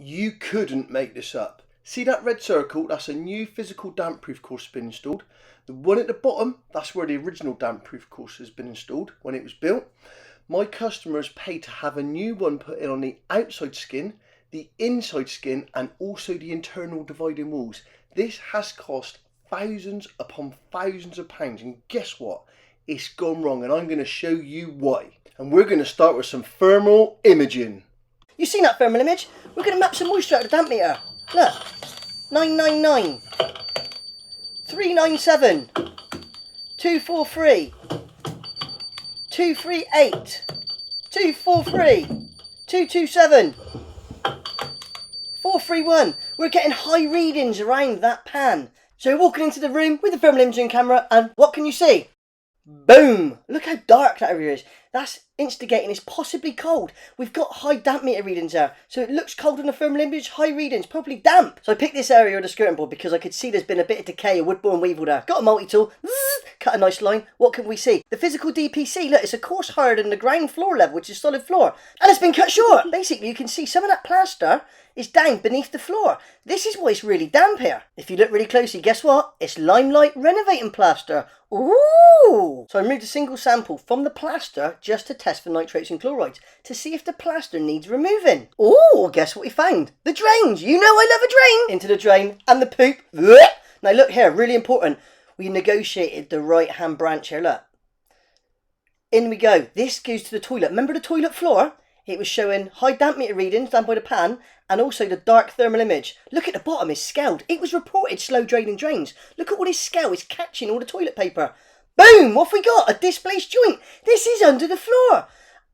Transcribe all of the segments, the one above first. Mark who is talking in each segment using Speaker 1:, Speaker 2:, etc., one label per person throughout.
Speaker 1: You couldn't make this up. See that red circle? That's a new physical damp-proof course has been installed. The one at the bottom, that's where the original damp-proof course has been installed when it was built. My customers paid to have a new one put in on the outside skin, the inside skin, and also the internal dividing walls. This has cost thousands upon thousands of pounds, and guess what? It's gone wrong, and I'm going to show you why. And we're going to start with some thermal imaging.
Speaker 2: You seen that thermal image? We're going to map some moisture out of the damp meter. Look, 999, 397, 243, 238, 243, 227, 431. We're getting high readings around that pan. So we're walking into the room with the thermal imaging camera, and what can you see? Boom! Look how dark that area is. That's instigating it's possibly cold. We've got high damp meter readings there. So it looks cold on the thermal image, high readings, probably damp. So I picked this area of the skirting board because I could see there's been a bit of decay, a wood-borne weevil there. Got a multi-tool, cut a nice line. What can we see? The physical DPC, look, it's a course higher than the ground floor level, which is solid floor. And it's been cut short. Basically, you can see some of that plaster is down beneath the floor. This is why it's really damp here. If you look really closely, guess what? It's Limelight renovating plaster. Ooh! So I removed a single sample from the plaster just to test for nitrates and chlorides to see if the plaster needs removing. Ooh, guess what we found? The drains. You know I love a drain. Into the drain and the poop. Now look here, really important. We negotiated the right hand branch here, look. In we go. This goes to the toilet. Remember the toilet floor? It was showing high damp meter readings down by the pan and also the dark thermal image. Look at the bottom, it's scaled. It was reported slow draining drains. Look at all this scale, it's catching all the toilet paper. Boom, what have we got? A displaced joint. This is under the floor.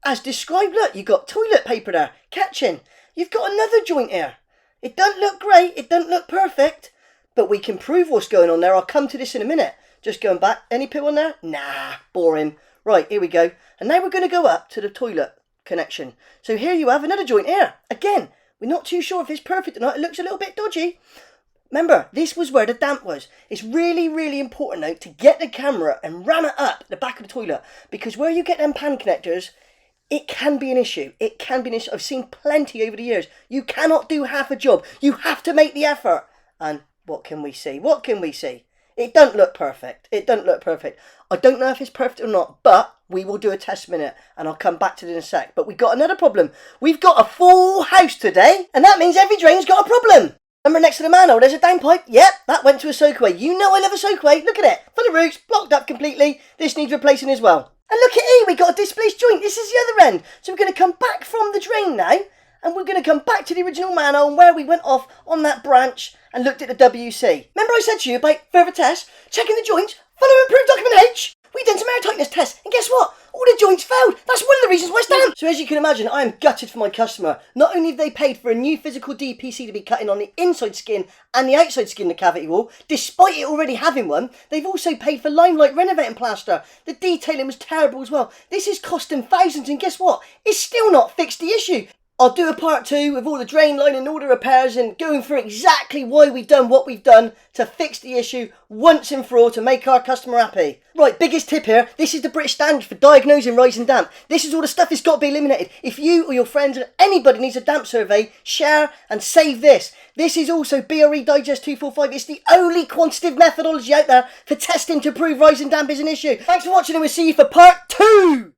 Speaker 2: As described, look, you've got toilet paper there, catching. You've got another joint here. It doesn't look great, it doesn't look perfect, but we can prove what's going on there. I'll come to this in a minute. Just going back, any poo on there? Nah, boring. Right, here we go. And now we're going to go up to the toilet connection. So here you have another joint here. Again, we're not too sure if it's perfect or not. It looks a little bit dodgy. Remember, this was where the damp was. It's really, really important now to get the camera and ram it up the back of the toilet, because where you get them pan connectors, it can be an issue. It can be an issue. I've seen plenty over the years. You cannot do half a job. You have to make the effort. And what can we see? What can we see? It doesn't look perfect. It doesn't look perfect. I don't know if it's perfect or not, but we will do a test minute and I'll come back to it in a sec. But we've got another problem. We've got a full house today, and that means every drain's got a problem. Remember next to the manhole, there's a downpipe? Yep, that went to a soakaway. You know I love a soakaway. Look at it. Full of roots, blocked up completely. This needs replacing as well. And look at here, we got a displaced joint. This is the other end. So we're going to come back from the drain now, and we're going to come back to the original manhole and where we went off on that branch and looked at the WC. Remember I said to you about further tests? Checking the joints, follow improved document H. We done some air tightness tests, and guess what? All the joints failed. That's one of the reasons why it's damp. So as you can imagine, I am gutted for my customer. Not only have they paid for a new physical DPC to be cut in on the inside skin and the outside skin of the cavity wall, despite it already having one, they've also paid for Limelight renovating plaster. The detailing was terrible as well. This is costing thousands, and guess what? It's still not fixed the issue. I'll do a part 2 with all the drain line and all the repairs and going through exactly why we've done what we've done to fix the issue once and for all to make our customer happy. Right, biggest tip here, this is the British standard for diagnosing rising damp. This is all the stuff that's got to be eliminated. If you or your friends or anybody needs a damp survey, share and save this. This is also BRE Digest 245. It's the only quantitative methodology out there for testing to prove rising damp is an issue. Thanks for watching, and we'll see you for part 2.